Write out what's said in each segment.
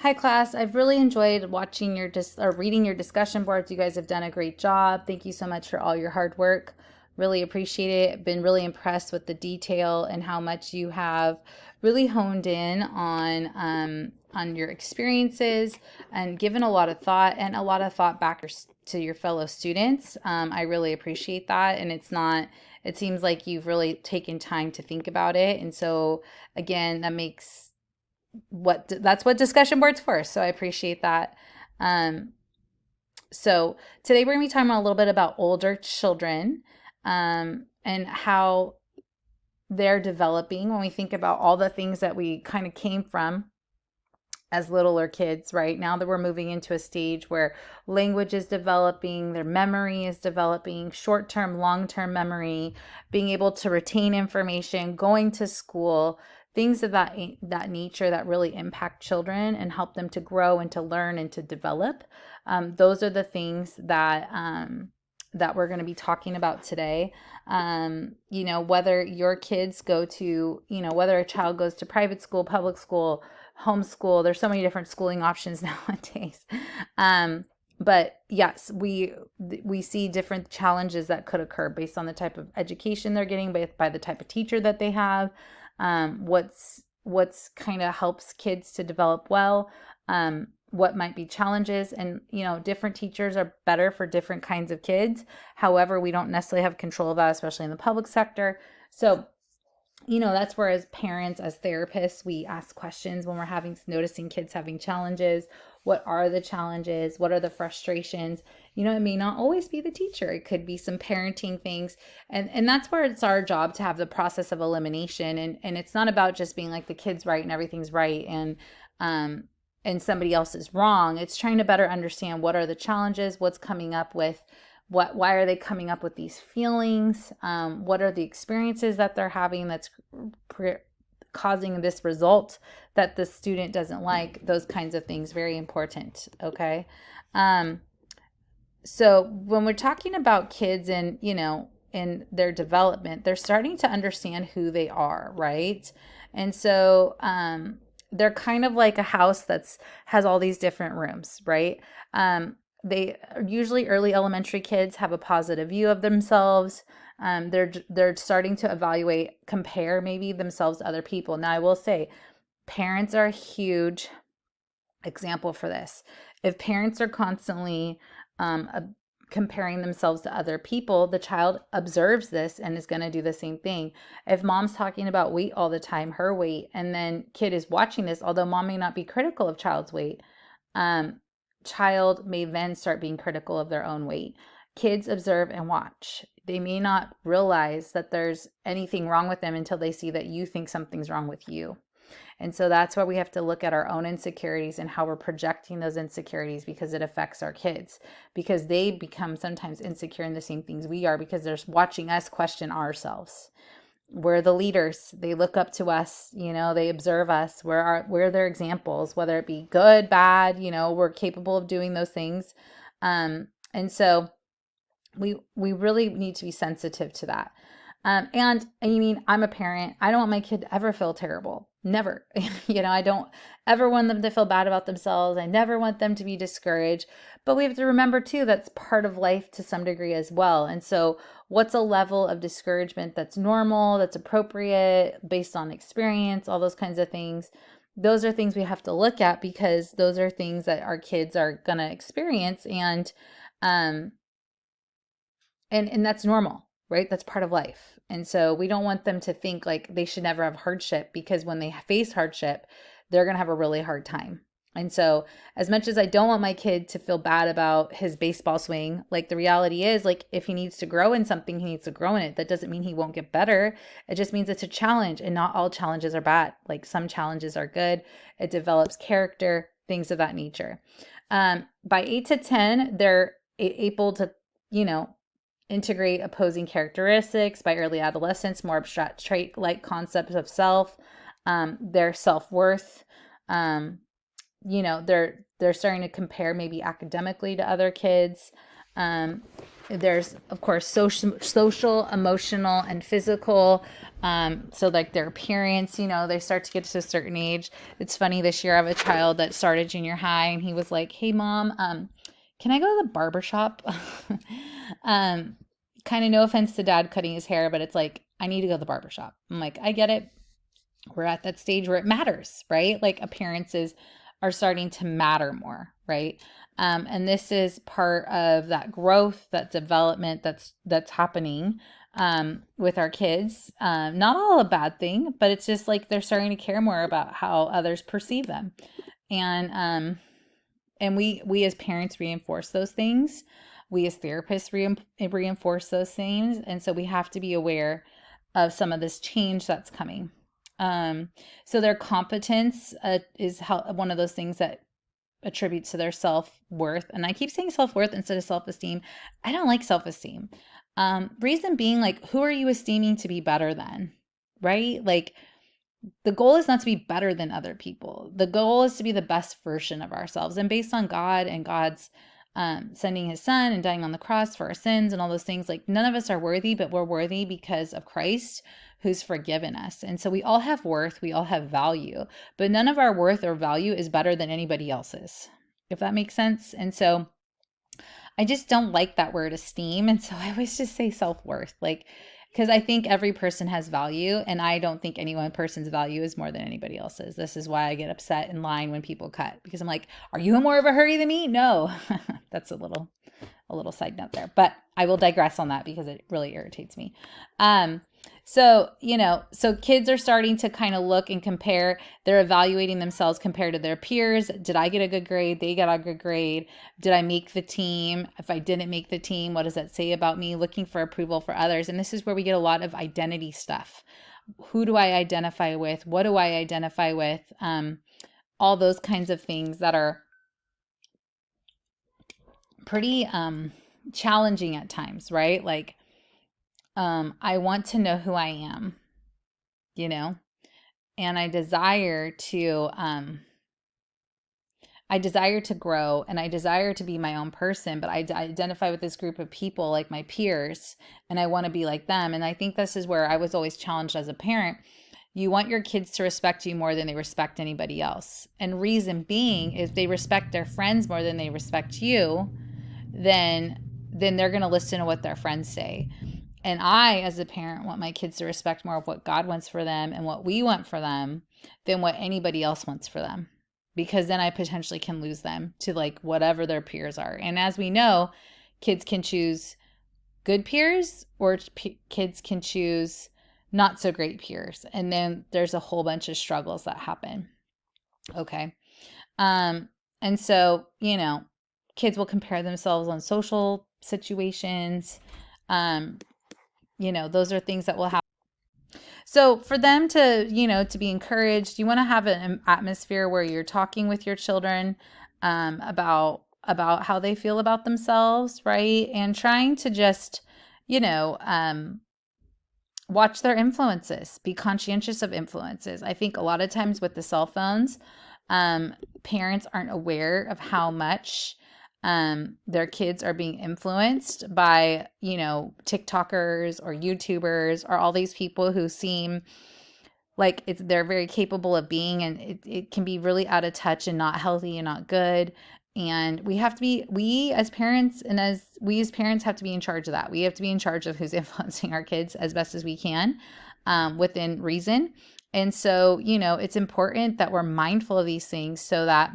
Hi class, I've really enjoyed watching your or reading your discussion boards. You guys have done a great job. Thank you so much for all your hard work. Really appreciate it. Been really impressed with the detail and how much you have really honed in on your experiences and given a lot of thought and a lot of thought back to your fellow students. I really appreciate that, and it's not. It seems like you've really taken time to think about it, and so again, that makes that's what discussion boards for. So I appreciate that. Um, so today we're going to be talking a little bit about older children and how they're developing when we think about all the things that we kind of came from as littler kids, right? Now that we're moving into a stage where language is developing, their memory is developing, short term, long term memory, being able to retain information, going to school, things of that nature that really impact children and help them to grow and to learn and to develop. Those are the things that we're going to be talking about today. Whether your kids go to, whether a child goes to private school, public school, homeschool. There's so many different schooling options nowadays. But yes, we see different challenges that could occur based on the type of education they're getting, by the type of teacher that they have. What's kind of helps kids to develop well. What might be challenges, and different teachers are better for different kinds of kids. However, we don't necessarily have control of that, especially in the public sector. So that's where, as parents, as therapists, we ask questions when we're noticing kids having challenges. What are the challenges? What are the frustrations? It may not always be the teacher. It could be some parenting things. And that's where it's our job to have the process of elimination. And it's not about just being like the kid's right and everything's right and somebody else is wrong. It's trying to better understand what are the challenges, what's coming up with why are they coming up with these feelings, what are the experiences that they're having that's causing this result that the student doesn't like. Those kinds of things, very important. Okay. So when we're talking about kids and in their development, they're starting to understand who they are, right? And so they're kind of like a house that's has all these different rooms, right? They usually, early elementary kids have a positive view of themselves. They're starting to evaluate, compare maybe themselves to other people. Now, I will say, parents are a huge example for this. If parents are constantly comparing themselves to other people, the child observes this and is going to do the same thing. If mom's talking about weight all the time, her weight, and then kid is watching this, although mom may not be critical of child's weight, child may then start being critical of their own weight. Kids observe and watch. They may not realize that there's anything wrong with them until they see that you think something's wrong with you. And so that's why we have to look at our own insecurities and how we're projecting those insecurities, because it affects our kids, because they become sometimes insecure in the same things we are because they're watching us question ourselves. We're the leaders. They look up to us, they observe us. We're their examples, whether it be good, bad, we're capable of doing those things. And so we really need to be sensitive to that. And I mean, I'm a parent. I don't want my kid to ever feel terrible. Never. I don't ever want them to feel bad about themselves. I never want them to be discouraged. But we have to remember too, that's part of life to some degree as well. And so what's a level of discouragement that's normal, that's appropriate based on experience, all those kinds of things. Those are things we have to look at, because those are things that our kids are going to experience. Um, and that's normal, right? That's part of life. And so we don't want them to think like they should never have hardship, because when they face hardship, they're going to have a really hard time. And so, as much as I don't want my kid to feel bad about his baseball swing, like, the reality is, like, if he needs to grow in something, he needs to grow in it. That doesn't mean he won't get better. It just means it's a challenge, and not all challenges are bad. Like, some challenges are good. It develops character, things of that nature. By 8 to 10, they're able to, you know, integrate opposing characteristics. By early adolescence, more abstract trait like concepts of self, their self-worth. They're starting to compare maybe academically to other kids. There's of course social, emotional, and physical. So like their appearance, they start to get to a certain age. It's funny, this year I have a child that started junior high, and he was like, "Hey mom, can I go to the barber shop?" um, Kind of no offense to dad cutting his hair, but it's like, I need to go to the barber shop. I'm like, I get it. We're at that stage where it matters, right? Like appearances are starting to matter more, right? And this is part of that growth, that development that's happening with our kids. Not all a bad thing, but it's just like they're starting to care more about how others perceive them, and we as parents reinforce those things. We as therapists reinforce those things, and so we have to be aware of some of this change that's coming. So their competence is one of those things that attributes to their self-worth. And I keep saying self-worth instead of self-esteem. I don't like self-esteem. Reason being, like, who are you esteeming to be better than? Right? Like, the goal is not to be better than other people. The goal is to be the best version of ourselves. And based on God and God's sending his son and dying on the cross for our sins and all those things, like, none of us are worthy, but we're worthy because of Christ who's forgiven us. And so we all have worth, we all have value, but none of our worth or value is better than anybody else's, if that makes sense. And so I just don't like that word esteem. And so I always just say self-worth, like, because I think every person has value, and I don't think any one person's value is more than anybody else's. This is why I get upset in line when people cut, because I'm like, are you in more of a hurry than me? No. That's a little side note there, but I will digress on that because it really irritates me. So kids are starting to kind of look and compare. They're evaluating themselves compared to their peers. Did I get a good grade? They got a good grade. Did I make the team? If I didn't make the team, what does that say about me? Looking for approval for others. And this is where we get a lot of identity stuff. Who do I identify with? What do I identify with? All those kinds of things that are pretty challenging at times, right? Like, I want to know who I am, you know, and I desire to grow, and I desire to be my own person, but I identify with this group of people like my peers, and I want to be like them. And I think this is where I was always challenged as a parent. You want your kids to respect you more than they respect anybody else. And reason being, if they respect their friends more than they respect you, then they're going to listen to what their friends say. And I, as a parent, want my kids to respect more of what God wants for them and what we want for them than what anybody else wants for them. Because then I potentially can lose them to like whatever their peers are. And as we know, kids can choose good peers, or kids can choose not so great peers. And then there's a whole bunch of struggles that happen. Okay. And so, kids will compare themselves on social situations. Those are things that will happen. So for them to be encouraged, you want to have an atmosphere where you're talking with your children about how they feel about themselves, right? And trying to just, watch their influences, be conscientious of influences. I think a lot of times with the cell phones, parents aren't aware of how much their kids are being influenced by, TikTokers or YouTubers or all these people who seem like they're very capable of being, and it can be really out of touch and not healthy and not good. And we as parents have to be in charge of that. We have to be in charge of who's influencing our kids as best as we can, within reason. And so, it's important that we're mindful of these things so that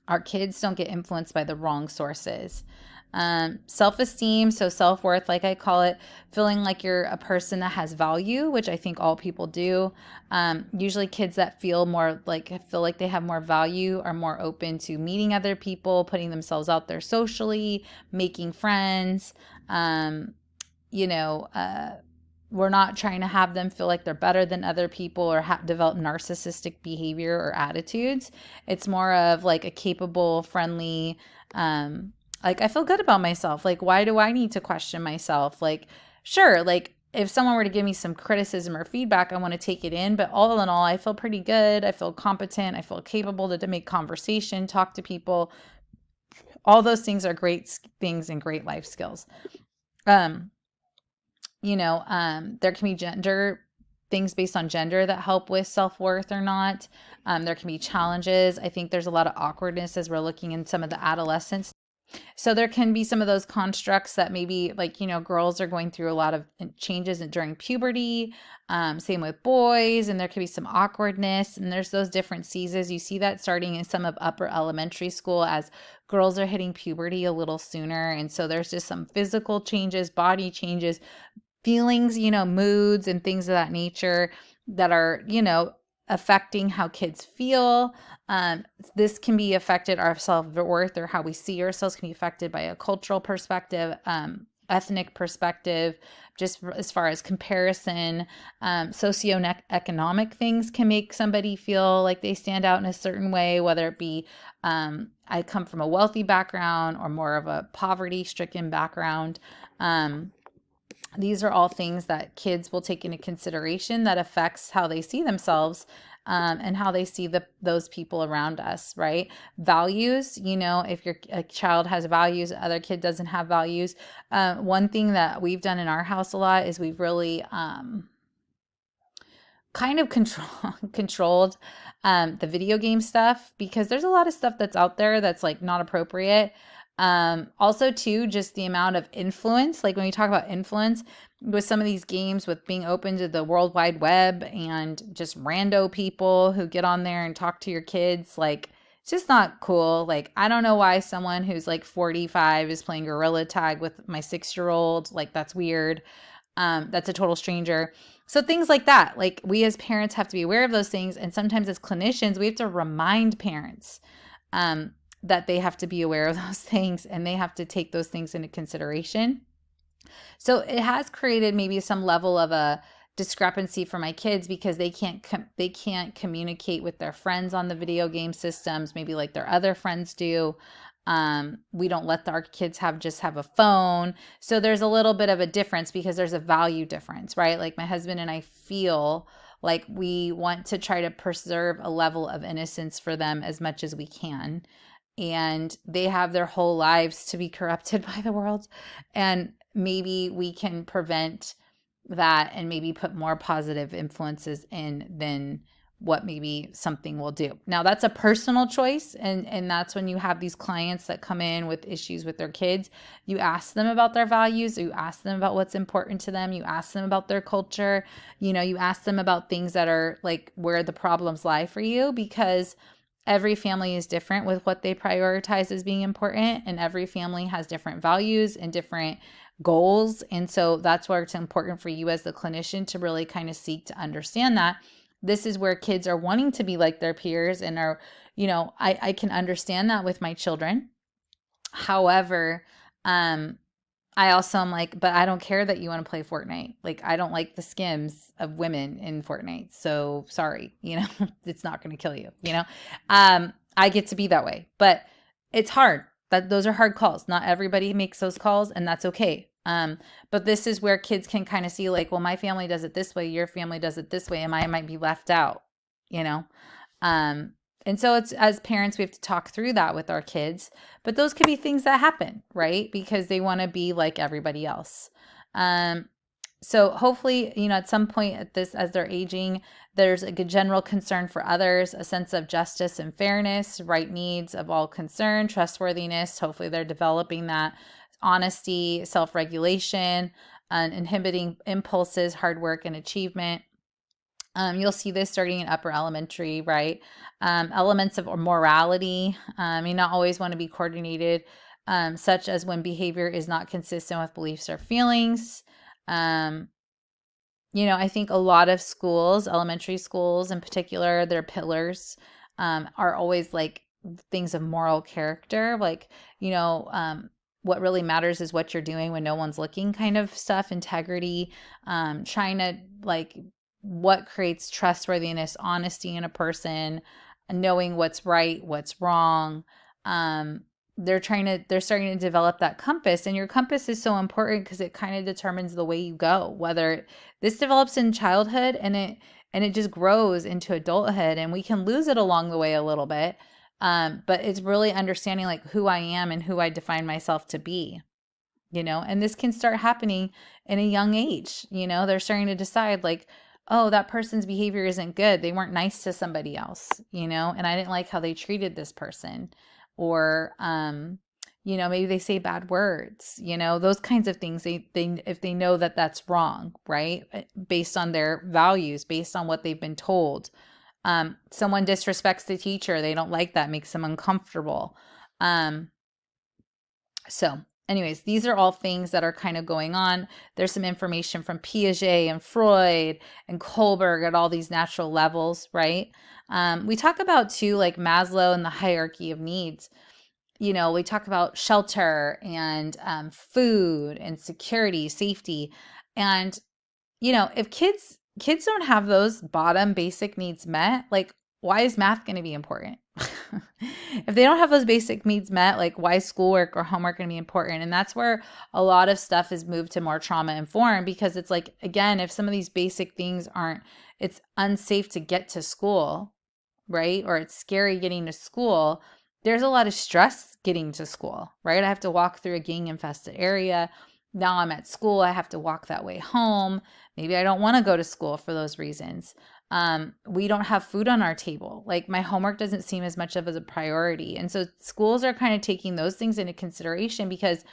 our kids don't get influenced by the wrong sources. Self-esteem, so self-worth, like I call it, feeling like you're a person that has value, which I think all people do. Usually kids that feel like they have more value are more open to meeting other people, putting themselves out there socially, making friends. We're not trying to have them feel like they're better than other people or develop narcissistic behavior or attitudes. It's more of like a capable, friendly, like, I feel good about myself. Like, why do I need to question myself? Like, sure, like if someone were to give me some criticism or feedback, I want to take it in. But all in all, I feel pretty good. I feel competent. I feel capable to make conversation, talk to people. All those things are great things and great life skills. Um, there can be gender things based on gender that help with self-worth or not. There can be challenges. I think there's a lot of awkwardness as we're looking in some of the adolescents. So there can be some of those constructs that maybe like, girls are going through a lot of changes during puberty. Same with boys, and there can be some awkwardness, and there's those different seasons. You see that starting in some of upper elementary school as girls are hitting puberty a little sooner. And so there's just some physical changes, body changes, feelings, moods and things of that nature that are, affecting how kids feel. This can be affected, our self-worth or how we see ourselves can be affected by a cultural perspective, ethnic perspective, just as far as comparison. Socioeconomic things can make somebody feel like they stand out in a certain way, whether it be I come from a wealthy background or more of a poverty-stricken background. These are all things that kids will take into consideration that affects how they see themselves, and how they see those people around us, right? Values, if a child has values, other kid doesn't have values. One thing that we've done in our house a lot is we've really kind of controlled the video game stuff, because there's a lot of stuff that's out there that's like not appropriate. Also too, just the amount of influence, like when you talk about influence with some of these games, with being open to the World Wide Web and just rando people who get on there and talk to your kids, like it's just not cool. Like, I don't know why someone who's like 45 is playing Gorilla Tag with my 6-year-old. Like, that's weird. That's a total stranger. So things like that, like we as parents have to be aware of those things. And sometimes as clinicians, we have to remind parents, that they have to be aware of those things and they have to take those things into consideration. So it has created maybe some level of a discrepancy for my kids, because they can't communicate with their friends on the video game systems, maybe like their other friends do. We don't let our kids have a phone. So there's a little bit of a difference, because there's a value difference, right? Like my husband and I feel like we want to try to preserve a level of innocence for them as much as we can. And they have their whole lives to be corrupted by the world. And maybe we can prevent that and maybe put more positive influences in than what maybe something will do. Now that's a personal choice. And that's when you have these clients that come in with issues with their kids. You ask them about their values, you ask them about what's important to them, you ask them about their culture, you ask them about things that are like where the problems lie for you, because every family is different with what they prioritize as being important, and every family has different values and different goals. And so that's where it's important for you as the clinician to really kind of seek to understand that this is where kids are wanting to be like their peers and are, I can understand that with my children. However, I also am like, but I don't care that you want to play Fortnite. Like, I don't like the skims of women in Fortnite. So sorry, it's not going to kill you, I get to be that way, but it's hard. Those are hard calls. Not everybody makes those calls, and that's okay. But this is where kids can kind of see like, well, my family does it this way, your family does it this way, and I might be left out, and so it's, as parents, we have to talk through that with our kids, but those could be things that happen, right? Because they want to be like everybody else. So hopefully, at some point as they're aging, there's a good general concern for others, a sense of justice and fairness, right needs of all concerned, trustworthiness. Hopefully they're developing that, honesty, self-regulation, inhibiting impulses, hard work, and achievement. You'll see this starting in upper elementary, right? Elements of morality may not always want to be coordinated, such as when behavior is not consistent with beliefs or feelings. I think a lot of schools, elementary schools in particular, their pillars are always like things of moral character, like, what really matters is what you're doing when no one's looking kind of stuff, integrity, trying to like what creates trustworthiness, honesty in a person, knowing what's right, what's wrong. They're starting to develop that compass, and your compass is so important because it kind of determines the way you go, whether this develops in childhood and it just grows into adulthood, and we can lose it along the way a little bit. But it's really understanding like who I am and who I define myself to be. and this can start happening in a young age. They're starting to decide like, oh, that person's behavior isn't good. They weren't nice to somebody else, and I didn't like how they treated this person. Or, maybe they say bad words, those kinds of things. They if they know that that's wrong, right? Based on their values, based on what they've been told. Someone disrespects the teacher. They don't like that, makes them uncomfortable. Um, so anyways, these are all things that are kind of going on. There's some information from Piaget and Freud and Kohlberg at all these natural levels, right? We talk about too, like Maslow and the hierarchy of needs. We talk about shelter and food and security, safety. And, if kids don't have those bottom basic needs met, like why is math going to be important? If they don't have those basic needs met, like why is schoolwork or homework going to be important? And that's where a lot of stuff is moved to more trauma informed, because it's like, again, if some of these basic things aren't, it's unsafe to get to school, right? Or it's scary getting to school. There's a lot of stress getting to school, right? I have to walk through a gang infested area. Now I'm at school. I have to walk that way home. Maybe I don't want to go to school for those reasons. We don't have food on our table. Like my homework doesn't seem as much of as a priority. And so schools are kind of taking those things into consideration, because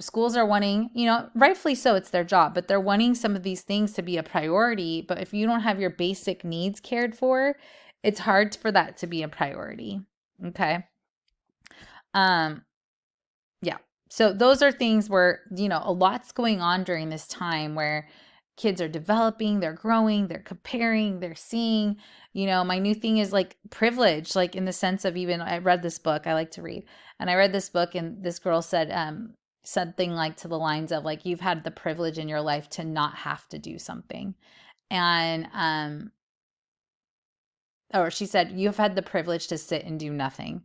schools are wanting, rightfully so, it's their job, but they're wanting some of these things to be a priority. But if you don't have your basic needs cared for, it's hard for that to be a priority. Okay. Yeah. So those are things where, a lot's going on during this time where kids are developing, they're growing, they're comparing, they're seeing. My new thing is like privilege, like in the sense of, even I read this book, I like to read, and I read this book, and this girl said something like to the lines of like, you've had the privilege in your life to not have to do something. And or she said, you've had the privilege to sit and do nothing,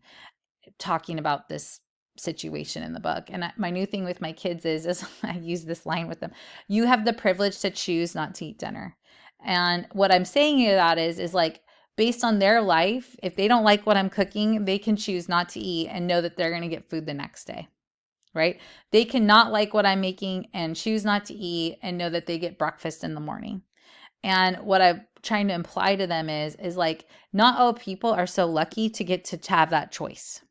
talking about this situation in the book. And my new thing with my kids is I use this line with them: you have the privilege to choose not to eat dinner. And what I'm saying to that is like, based on their life, if they don't like what I'm cooking, they can choose not to eat and know that they're going to get food the next day, right? They cannot like what I'm making and choose not to eat and know that they get breakfast in the morning. And what I'm trying to imply to them is like, not all people are so lucky to get to have that choice.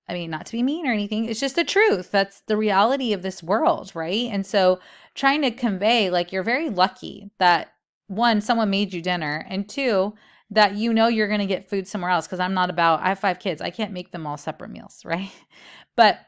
I mean, not to be mean or anything, it's just the truth. That's the reality of this world, right? And so trying to convey, like, you're very lucky that, one, someone made you dinner, and two, that you're going to get food somewhere else. Because I have 5 kids. I can't make them all separate meals, right? But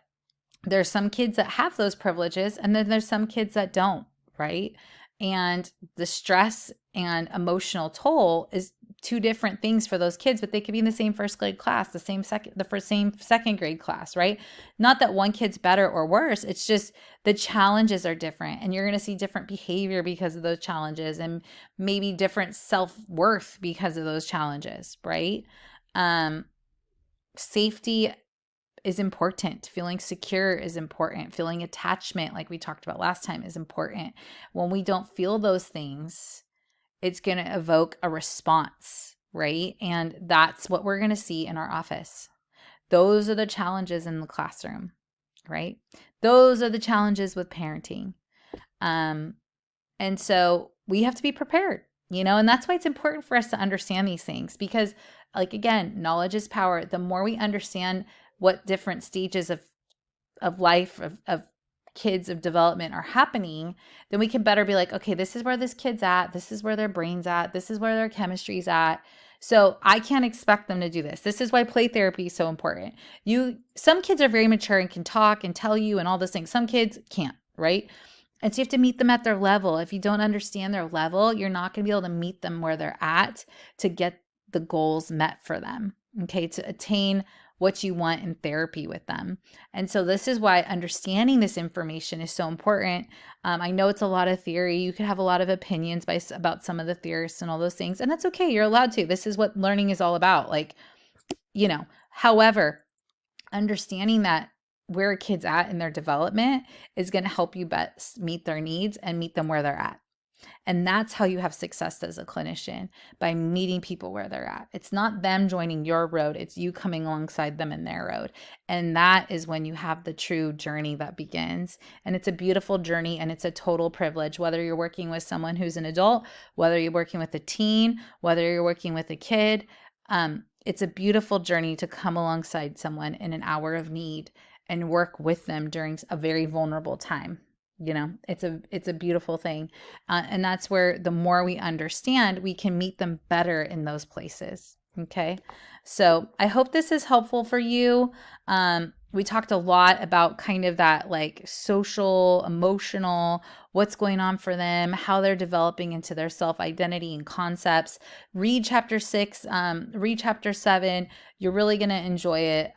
there's some kids that have those privileges, and then there's some kids that don't, right? And the stress and emotional toll is 2 different things for those kids, but they could be in the same first grade class, the same second grade class, right? Not that one kid's better or worse. It's just the challenges are different, and you're going to see different behavior because of those challenges, and maybe different self-worth because of those challenges, right? Safety is important. Feeling secure is important. Feeling attachment, like we talked about last time, is important. When we don't feel those things, it's going to evoke a response, right? And that's what we're going to see in our office. Those are the challenges in the classroom, right? Those are the challenges with parenting. And so we have to be prepared, and that's why it's important for us to understand these things, because, like, again, knowledge is power. The more we understand what different stages of life, of kids, of development are happening, then we can better be like, okay, this is where this kid's at. This is where their brain's at. This is where their chemistry's at. So I can't expect them to do this. This is why play therapy is so important. Some kids are very mature and can talk and tell you and all those things. Some kids can't, right? And so you have to meet them at their level. If you don't understand their level, you're not going to be able to meet them where they're at to get the goals met for them, okay, to attain what you want in therapy with them. And so this is why understanding this information is so important. I know it's a lot of theory. You could have a lot of opinions about some of the theorists and all those things, and that's okay. You're allowed to. This is what learning is all about. However, understanding that where a kid's at in their development is going to help you best meet their needs and meet them where they're at. And that's how you have success as a clinician, by meeting people where they're at. It's not them joining your road, it's you coming alongside them in their road. And that is when you have the true journey that begins. And it's a beautiful journey, and it's a total privilege, whether you're working with someone who's an adult, whether you're working with a teen, whether you're working with a kid. It's a beautiful journey to come alongside someone in an hour of need and work with them during a very vulnerable time. It's a beautiful thing. And that's where the more we understand, we can meet them better in those places. Okay. So I hope this is helpful for you. We talked a lot about kind of that like social, emotional, what's going on for them, how they're developing into their self-identity and concepts. Read chapter 6, read chapter 7. You're really going to enjoy it.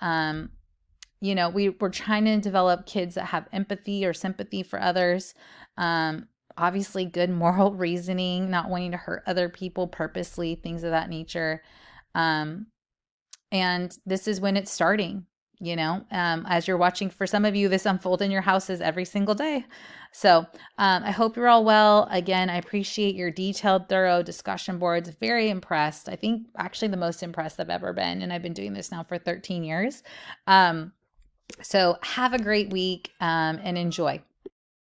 We're trying to develop kids that have empathy or sympathy for others. Obviously, good moral reasoning, not wanting to hurt other people purposely, things of that nature. And this is when it's starting, as you're watching. For some of you, this unfold in your houses every single day. So I hope you're all well. Again, I appreciate your detailed, thorough discussion boards. Very impressed. I think actually the most impressed I've ever been. And I've been doing this now for 13 years. So have a great week and enjoy.